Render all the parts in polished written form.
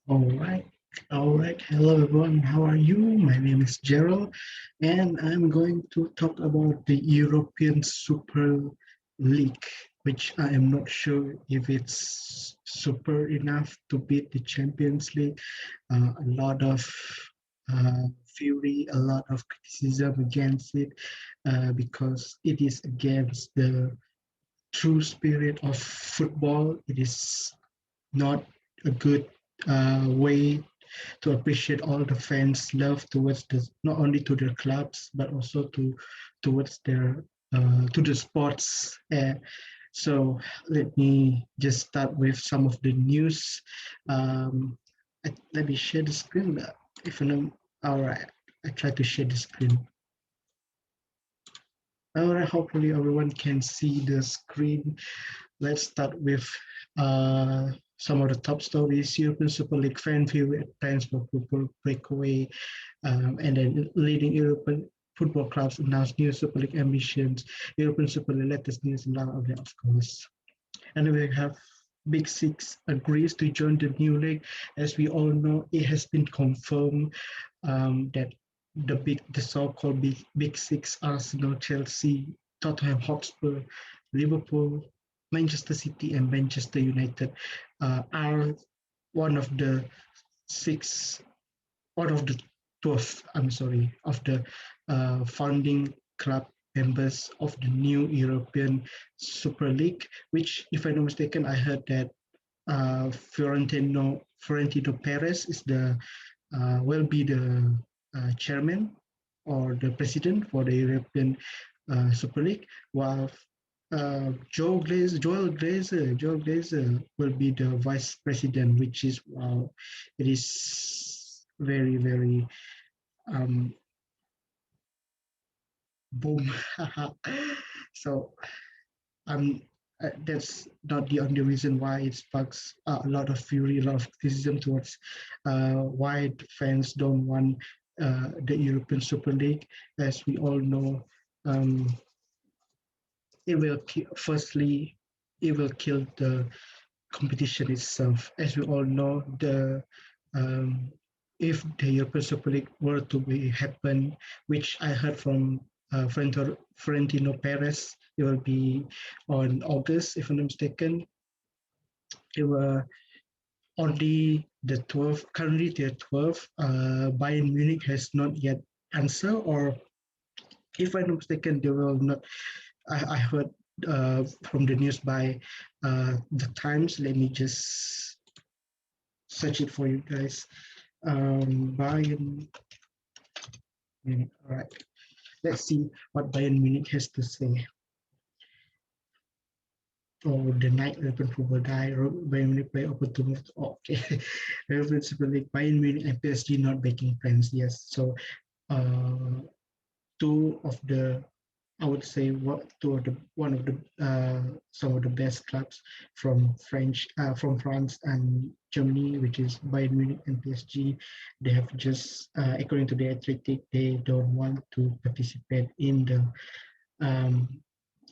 All right. All right. Hello, everyone. How are you? My name is Gerald, and I'm going to talk about the European Super League, which I am not sure if it's super enough to beat the Champions League. A lot of fury, a lot of criticism against it because it is against the true spirit of football. It is not a good way to appreciate all the fans' love towards the not only to their clubs but also towards their to the sports. So let me just start with some of the news. Um, Let me share the screen. If I know, all right, I try to share the screen. All right, hopefully everyone can see the screen. Let's start with some of the top stories. European Super League fan favorite plans for football breakaway, and then leading European football clubs announce new Super League ambitions. European Super League latest news and of that, of course. And we have Big Six agrees to join the new league. As we all know, it has been confirmed that the so-called big Six, Arsenal, Chelsea, Tottenham Hotspur, Liverpool, Manchester City, and Manchester United are one of the six, one of the 12, I'm sorry, of the founding club members of the new European Super League, which, if I'm not mistaken, I heard that Florentino Perez is the will be the chairman or the president for the European Super League, while Joel Glazer will be the vice president, which is wow, it is very um, boom. So um, that's not the only reason why it sparks a lot of fury, a lot of criticism towards why the fans don't want the European Super League. As we all know, um, firstly, it will kill the competition itself. As we all know, the um, if the European Super League were to be happen, which I heard from Florentino Perez, it will be on August, if I'm not mistaken. It will only the 12th, currently the 12th. Bayern Munich has not yet answered, or if I'm not mistaken, they will not. I heard from the news by the Times. Let me just search it for you guys. Bayern Munich. All right. Let's see what Bayern Munich has to say. Oh, the night European football guy, Bayern Munich play opportunity. Oh, okay. European Super League, Bayern Munich and PSG not making plans. Yes. So uh, two of the I would say what two of the one of the some of the best clubs from France and Germany, which is Bayern Munich and PSG. They have just according to the Athletic, they don't want to participate in the um,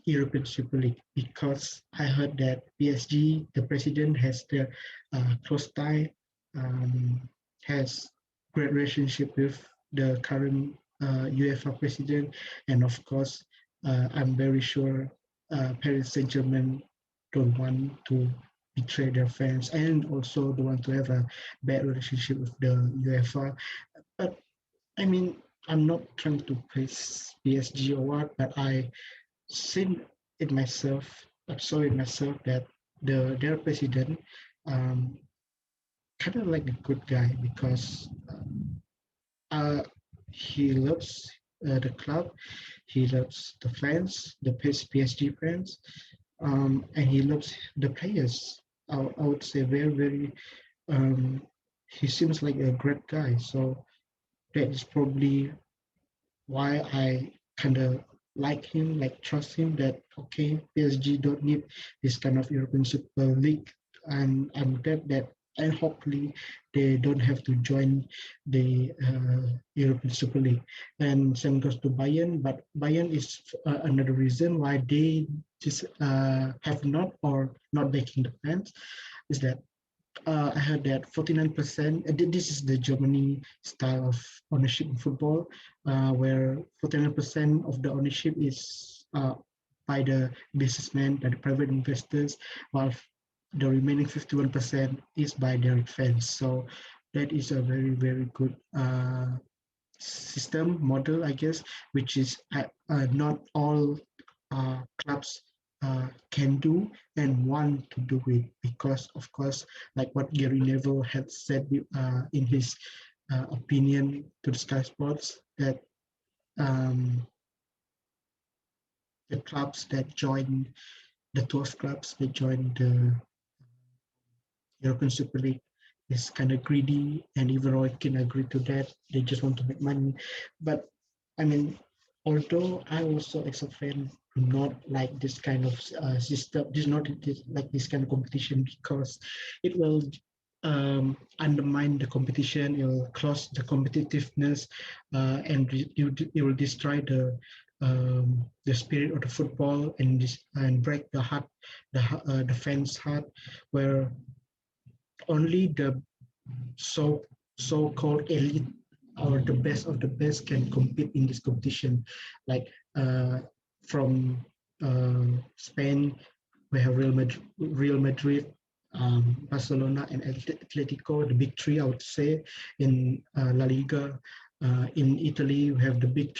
European Super League because I heard that PSG, the president, has the close tie, has great relationship with the current UEFA president, and of course, I'm very sure Paris Saint-Germain don't want to betray their fans and also don't want to have a bad relationship with the UEFA. But I mean, I'm not trying to praise PSG or what, but I seen it myself, I saw it myself that their president um, kind of like a good guy because uh, he loves the club, he loves the fans, the PSG fans, and he loves the players. I would say very. Um, he seems like a great guy, so that is probably why I kind of like him, like trust him that okay, PSG don't need this kind of European Super League, and I'm glad that and hopefully they don't have to join the European Super League. And same goes to Bayern, but Bayern is another reason why they just have not or not making the plans is that I heard that 49%. This is the Germany style of ownership in football, where 49% of the ownership is by the businessmen, by the private investors, while the remaining 51% is by direct fans. So that is a very good system model, I guess, which is not all clubs can do and want to do it because, of course, like what Gary Neville had said in his opinion to the Sky Sports, that um, the clubs that join the 12 clubs that join the European Super League is kind of greedy, and even Roy can agree to that. They just want to make money. But I mean, although I also, as a fan, do not like this kind of system, this not like this kind of competition because it will undermine the competition. It will close the competitiveness, and it will destroy the spirit of the football and break the fans' heart, where only the so so-called elite or the best of the best can compete in this competition. Like from Spain, we have Real Madrid, Barcelona, and Atletico, the big three, I would say. In La Liga, in Italy, we have the big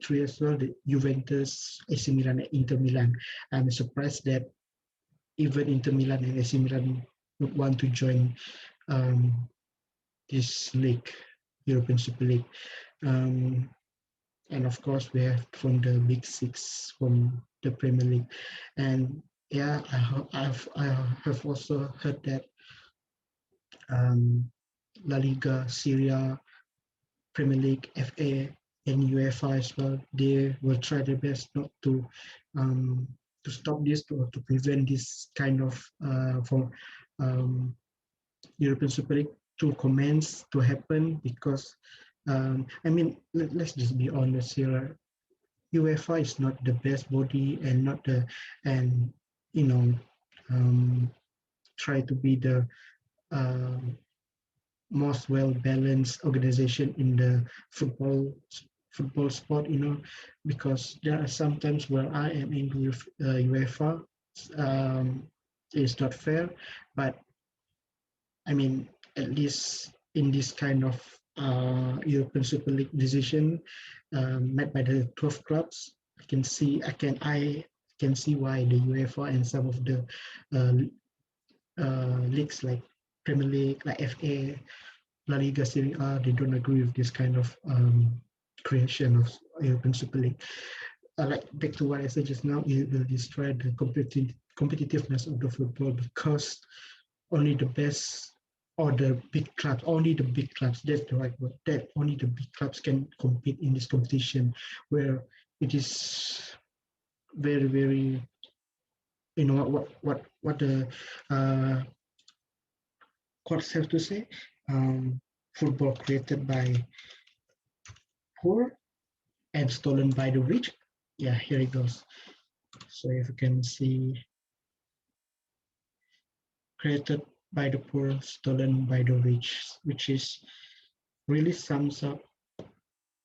three as well: the Juventus, AC Milan, and Inter Milan. I'm surprised that even Inter Milan and AC Milan would want to join um, this league, European Super League. Um, and of course, we have from the Big Six from the Premier League. And yeah, I have also heard that um, La Liga, Syria, Premier League, FA, and UEFA as well, they will try their best not um, to stop this or to prevent this kind of from um, European Super League to commence to happen because I mean let's just be honest here. UEFA is not the best body and not the and you know um, try to be the um most well balanced organization in the football sport. Because there are some times where I am angry with UEFA. Um, it's not fair, but I mean, at least in this kind of European Super League decision made by the 12 clubs, I can see why the UEFA and some of the uh, leagues like Premier League, like FA, La Liga, Serie A, they don't agree with this kind of creation of European Super League. Like back to what I said just now, it will destroy the competitiveness of the football because only the best or the big clubs, only the big clubs, that's the right word, that only the big clubs can compete in this competition where it is very, what the uh, courts have to say. Football created by poor and stolen by the rich. Yeah, here it goes. So if you can see, created by the poor, stolen by the rich, which is really sums up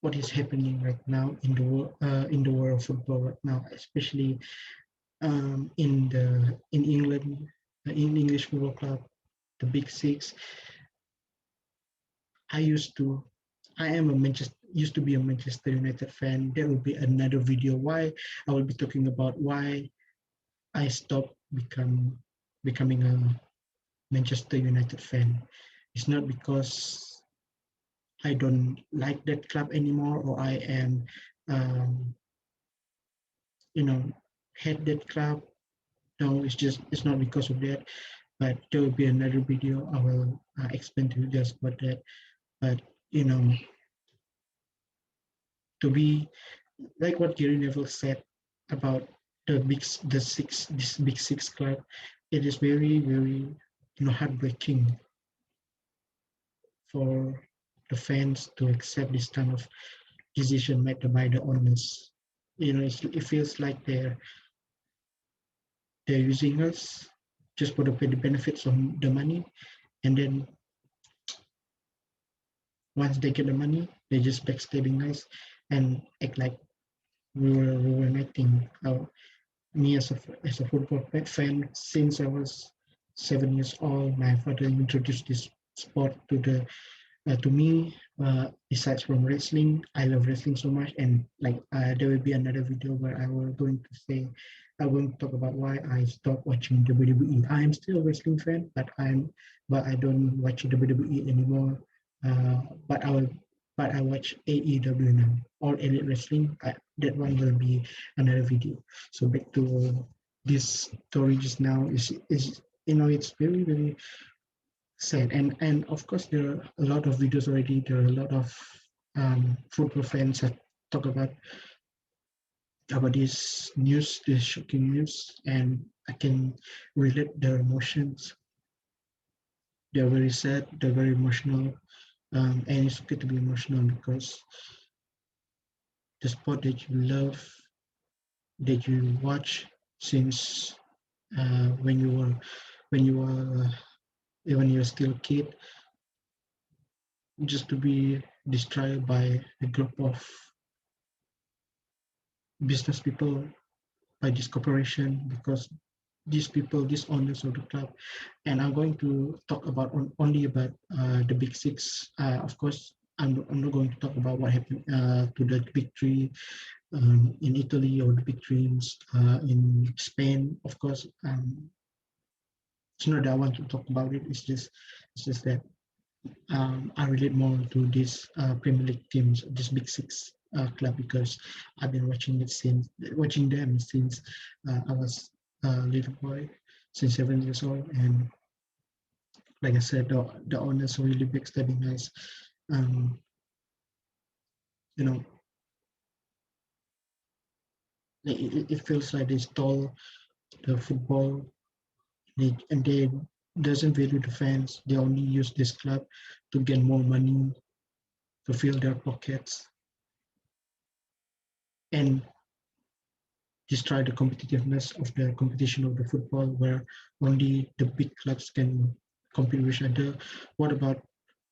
what is happening right now in the world of football right now, especially in England, in English football club, the Big Six. I used to, I am a Manchester used to be a Manchester United fan. There will be another video why I will be talking about why I stopped becoming a Manchester United fan. It's not because I don't like that club anymore or I am, um, you know, hate that club. No, it's not because of that. But there will be another video. I will explain to you just about that. But you know, to be like what Gary Neville said about this Big Six club, it is very heartbreaking for the fans to accept this kind of decision made by the owners. It feels like they're using us just for the benefits of the money. And then once they get the money, they just backstabbing us and act like we were nothing. Me as a football fan, since I was 7 years old, my father introduced this sport to me. Besides from wrestling, I love wrestling so much, and like there will be another video where I will going to say, I will talk about why I stopped watching WWE. I am still a wrestling fan, but I don't watch WWE anymore. Uh, but I will, but I watch AEW now, All Elite Wrestling. That one will be another video. So back to this story just now is it's very very sad. And of course there are a lot of videos already. There are a lot of football fans that talk about this news, this shocking news, and I can relate their emotions. They're very sad, they're very emotional, and it's okay to be emotional because the sport that you love, that you watch since when you were when you were when you're still a kid, just to be destroyed by a group of business people, by this corporation, because these people, these owners of the club, and I'm going to talk about only about the big six. Of course, I'm not going to talk about what happened to the big three in Italy or the big dreams in Spain. Of course, it's not that I want to talk about it. It's just that I relate more to these Premier League teams, this Big Six club, because I've been watching them since I was a little boy, since 7 years old, and like I said, the owners are really backstabbing us. Um, you know, it feels like they stole the football, and they doesn't value the fans. They only use this club to get more money, to fill their pockets, and destroy the competitiveness of the competition of the football, where only the big clubs can compete with each other. What about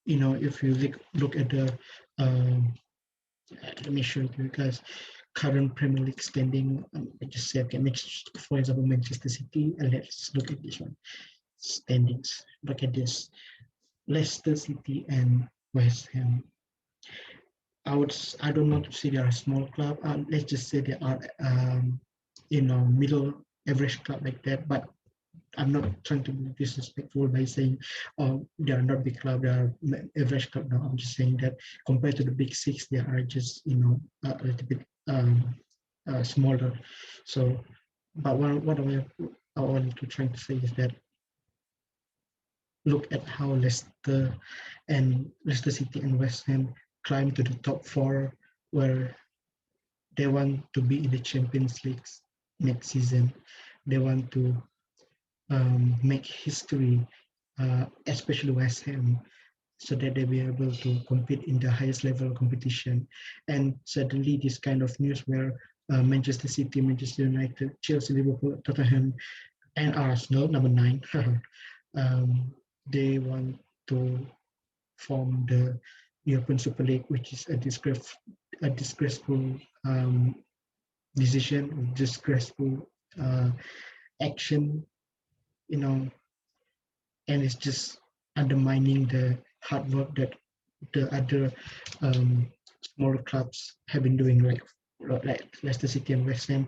if you look at the um, let me show you guys current Premier League standing. I just say okay, for example Manchester City, and let's look at this one standings. Look at this: Leicester City and West Ham. I don't want to say they are a small club. Let's just say they are middle average club like that. But I'm not trying to be disrespectful by saying they are not big club, they are average club. No, I'm just saying that compared to the big six, they are just a little bit smaller. So, but what I want to try to say is that look at how Leicester City and West Ham climbed to the top four, where they want to be in the Champions League next season. They want to make history, especially West Ham, so that they'll be able to compete in the highest level of competition. And suddenly, this kind of news where Manchester City, Manchester United, Chelsea, Liverpool, Tottenham, and Arsenal, number nine, they want to form the European Super League, which is a disgraceful decision, disgraceful action, you know, and it's just undermining the hard work that the other um, smaller clubs have been doing, like Leicester City and West Ham.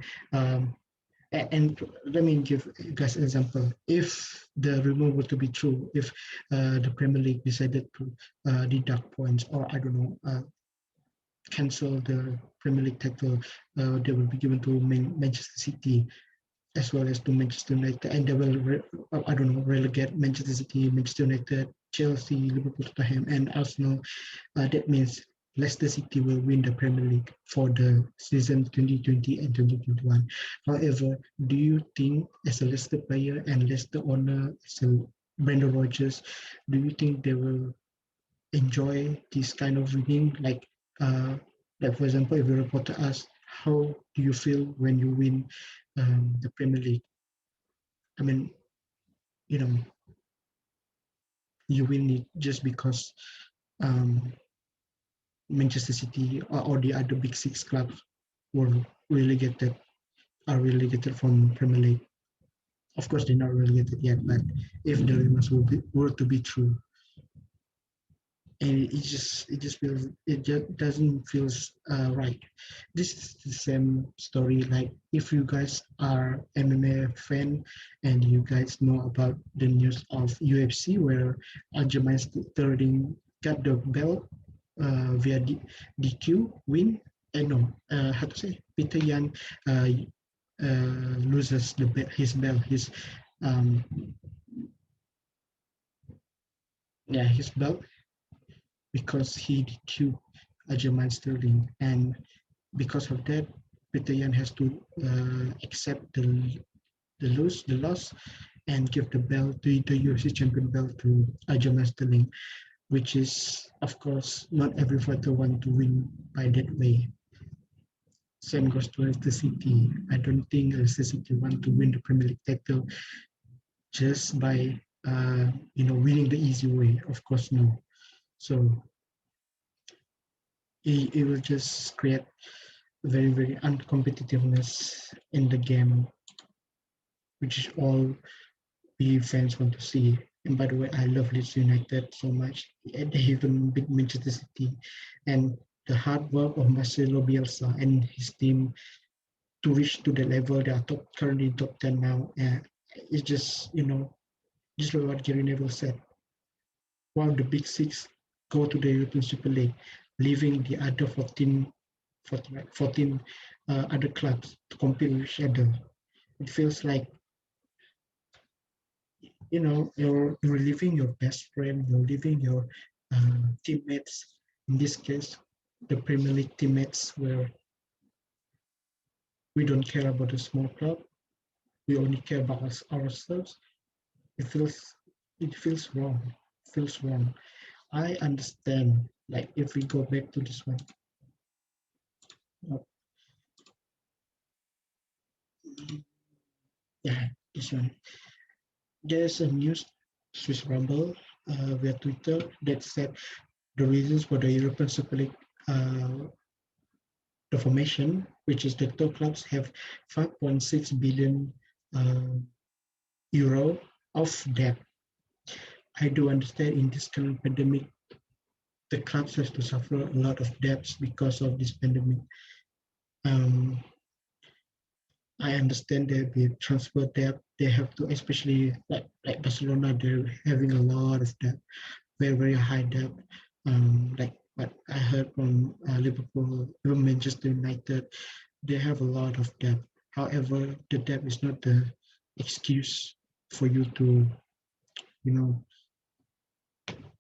And let me give you guys an example. If the rumor were to be true, if the Premier League decided to deduct points, or I don't know, cancel the Premier League title, they will be given to Manchester City as well as to Manchester United, and they will, I don't know, relegate Manchester City, Manchester United, Chelsea, Liverpool, Tottenham, and Arsenal. That means Leicester City will win the Premier League for the season 2020 and 2021. However, do you think, as a Leicester player and Leicester owner, as a Brendan Rodgers, do you think they will enjoy this kind of winning? Like for example, if a reporter asks, how do you feel when you win the Premier League? I mean, you know, you win it just because um, Manchester City or the other big six clubs were relegated are relegated from Premier League. Of course, they're not relegated yet, but if the rumors were to be true, and it just doesn't feel right. This is the same story. Like if you guys are MMA fan and you guys know about the news of UFC where Aljamain Sterling got the belt via DQ win. No, how to say? Peter Yan loses his belt, um, his belt because he DQ'd Aljamain Sterling, and because of that, Peter Yan has to accept the loss and give the belt the UFC champion belt to Aljamain Sterling, which is of course not every fighter want to win by that way. Same goes to Leicester City. I don't think Leicester City want to win the Premier League title just by winning the easy way. Of course, no. So it will just create very uncompetitiveness in the game, which is all we fans want to see. And by the way, I love Leeds United so much. They even beat Manchester City, and the hard work of Marcelo Bielsa and his team to reach to the level they are currently top 10 now. It's just just like what Gary Neville said. While the big six go to the European Super League, leaving the other 14 other clubs to compete with each other. It feels like you're leaving your best friend, you're leaving your teammates. In this case, the Premier League teammates, where we don't care about the small club, we only care about ourselves. It feels wrong. It feels wrong. I understand. Like if we go back to this one, uh, yeah, this one. There's a news Swiss Rumble via Twitter that said the reasons for the European Super League the formation, which is the top clubs have 5.6 billion uh, euro of debt. I do understand in this current pandemic, the clubs have to suffer a lot of debts because of this pandemic. Um, I understand there be transfer debt. They have to, especially like Barcelona, they're having a lot of debt, very high debt. Like what I heard from Liverpool, even Manchester United, they have a lot of debt. However, the debt is not the excuse for you to, you know,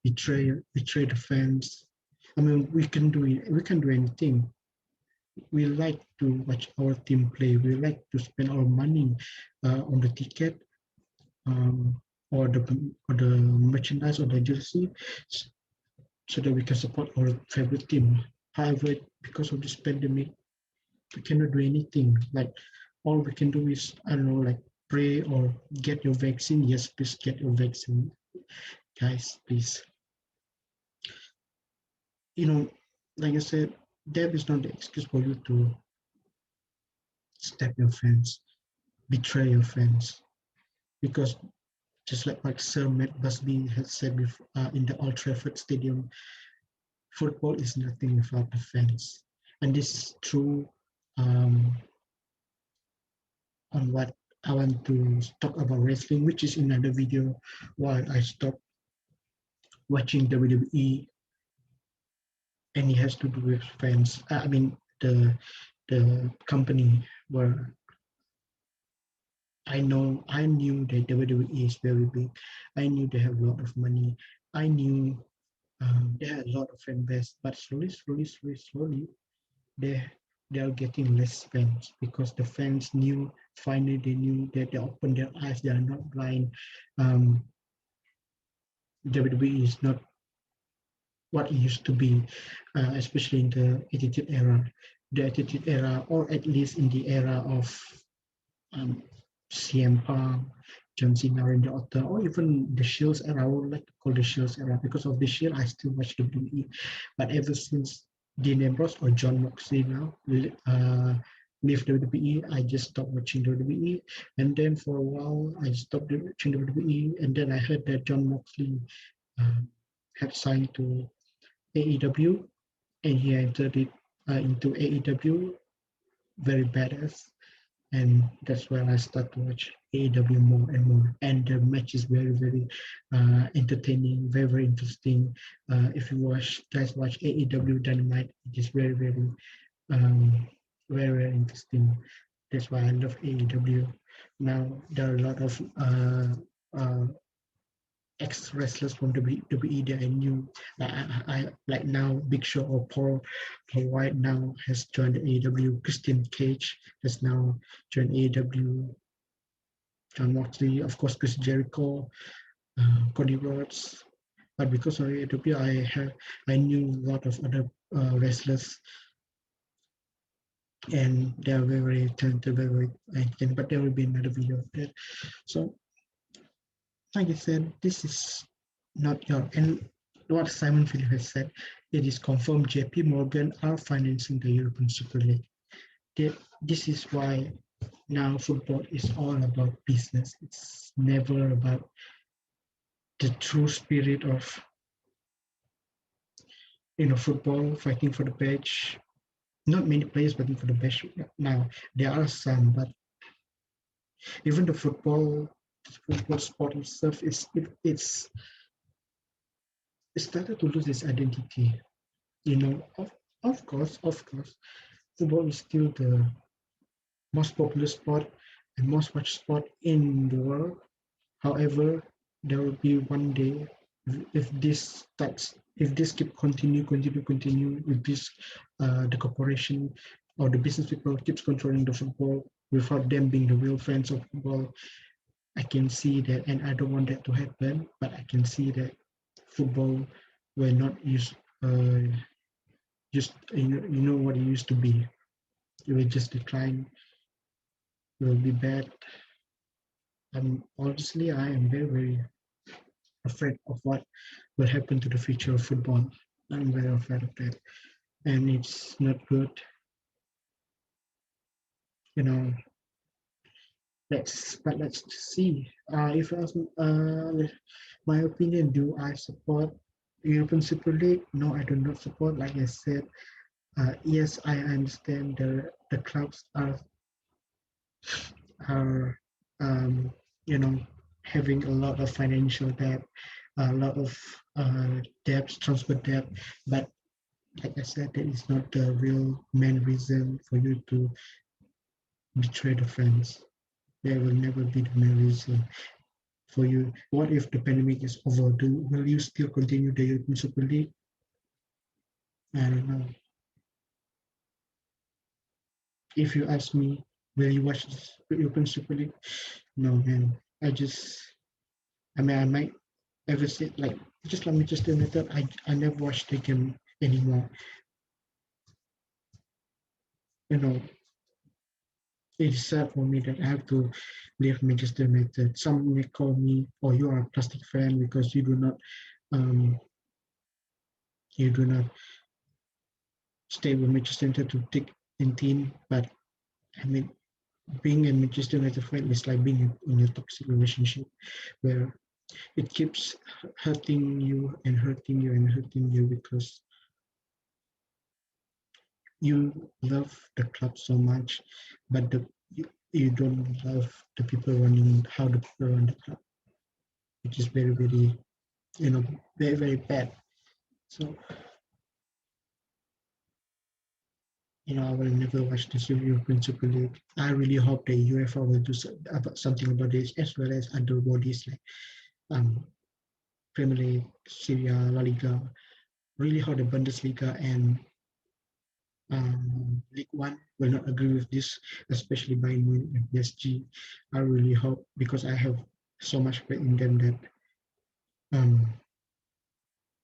betray the fans. I mean, we can do anything. We like to watch our team play. We like to spend our money on the ticket um, or the merchandise or the jersey, so that we can support our favorite team. However, because of this pandemic, we cannot do anything. Like all we can do is I don't know, like pray or get your vaccine. Yes, please get your vaccine, guys. Please, you know, like I said, debt is not the excuse for you to stab your fans, betray your fans, because just like what Sir Matt Busby had said before, in the Old Trafford Stadium, football is nothing without the fans, and this is true um, on what I want to talk about wrestling, which is another video why I stopped watching WWE, and it has to do with fans. I mean the company where I knew that WWE is very big. I knew they have a lot of money. I knew they had a lot of fan base, but slowly, they they are getting less fans because the fans knew finally they knew that they opened their eyes. They are not blind. Um, WWE is not what it used to be, especially in the Attitude Era. The Attitude Era, or at least in the era of um, CM Punk, John Cena, Randy Orton, or even the Shields era. I would like to call the Shields era because of the Shield. I still watch WWE, but ever since Dean Ambrose or John Moxley now leave WWE, I just stopped watching WWE. And then for a while, I stopped watching WWE, and then I heard that John Moxley uh, had signed to AEW, and he entered it into AEW, very badass, and that's when I start to watch AEW more and more. And the match is very, very entertaining, very, very interesting. If you guys watch AEW Dynamite, it is very, um, very, very interesting. That's why I love AEW. Now there are a lot of uh, ex wrestlers from WWE that I knew. I like now Big Show or Paul White now has joined the AEW. Christian Cage has now joined AEW. John Moxley, of course, Chris Jericho, Cody Rhodes. But because of AEW, I knew a lot of other wrestlers, and they are very, very talented, very, very entertaining. But there will be another video of that. So, like I said, this is not your, and what Simon Philip has said, it is confirmed JP Morgan are financing the European Super League. This is why now football is all about business. It's never about the true spirit of football, fighting for the badge. Not many players fighting for the badge now. There are some, but even the football sport itself it's it started to lose its identity. Of course, football is still the most popular sport and most watched sport in the world. However, there will be one day if this keep continue with this, the corporation or the business people keeps controlling the football without them being the real fans of football. I can see that, and I don't want that to happen. But I can see that football will not just what it used to be. It will just decline. It will be bad. And honestly, I am very, very afraid of what will happen to the future of football. I'm very afraid of that, and it's not good. You know, let's see. If you ask me, my opinion, do I support European Super League? No, I do not support. Like I said, yes, I understand the clubs are having a lot of financial debt, a lot of debt, transfer debt. But like I said, that is not the real main reason for you to betray the fans. There will never be the main reason for you. What if the pandemic is over? Will you still continue the European Super League? I don't know. If you ask me, will you watch the European Super League? No, man. I might ever say, like, just like Manchester United, I never watch the game anymore. You know, it's sad for me that I have to leave Manchester United. Some may call me, "Oh, you are a plastic fan because um, you do not stay with Manchester United to thick and thin." But I mean, being a Manchester United fan is like being in a toxic relationship where it keeps hurting you and hurting you and hurting you because you love the club so much, but you don't love the people running, how the people run the club, which is very, very, very, very bad. So, I will never watch this European Super League. I really hope the UEFA will do something about this, as well as other bodies like um, Premier League, Serie A, La Liga. Really hope the Bundesliga and League One will not agree with this, especially Bayern Munich and PSG. I really hope, because I have so much faith in them, that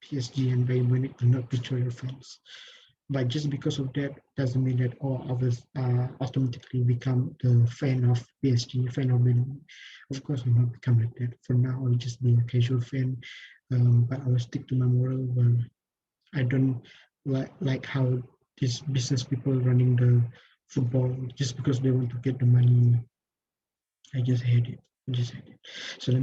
PSG and Bayern Munich will not betray your fans. But just because of that doesn't mean that all of us automatically become the fan of PSG, fan of Man. Of course, I'm not become like that. For now, I'll just be a casual fan, but I will stick to my moral. Well, I don't like how these business people running the football just because they want to get the money. I just hate it. I just hate it. So let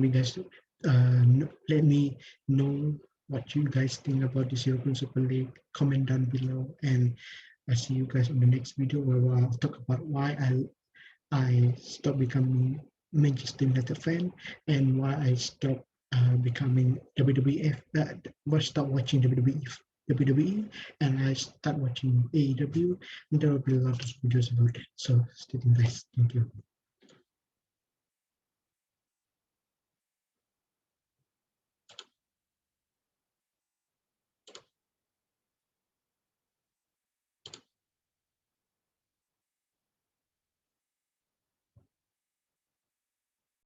me know what you guys think about this European Super League. Comment down below, and I see you guys on the next video where I'll talk about why I stopped becoming Manchester United fan and why I stopped becoming WWF. Why stop watching WWE, and I start watching AEW. And there will be a lot of videos about it. So stay tuned, guys. Thank you.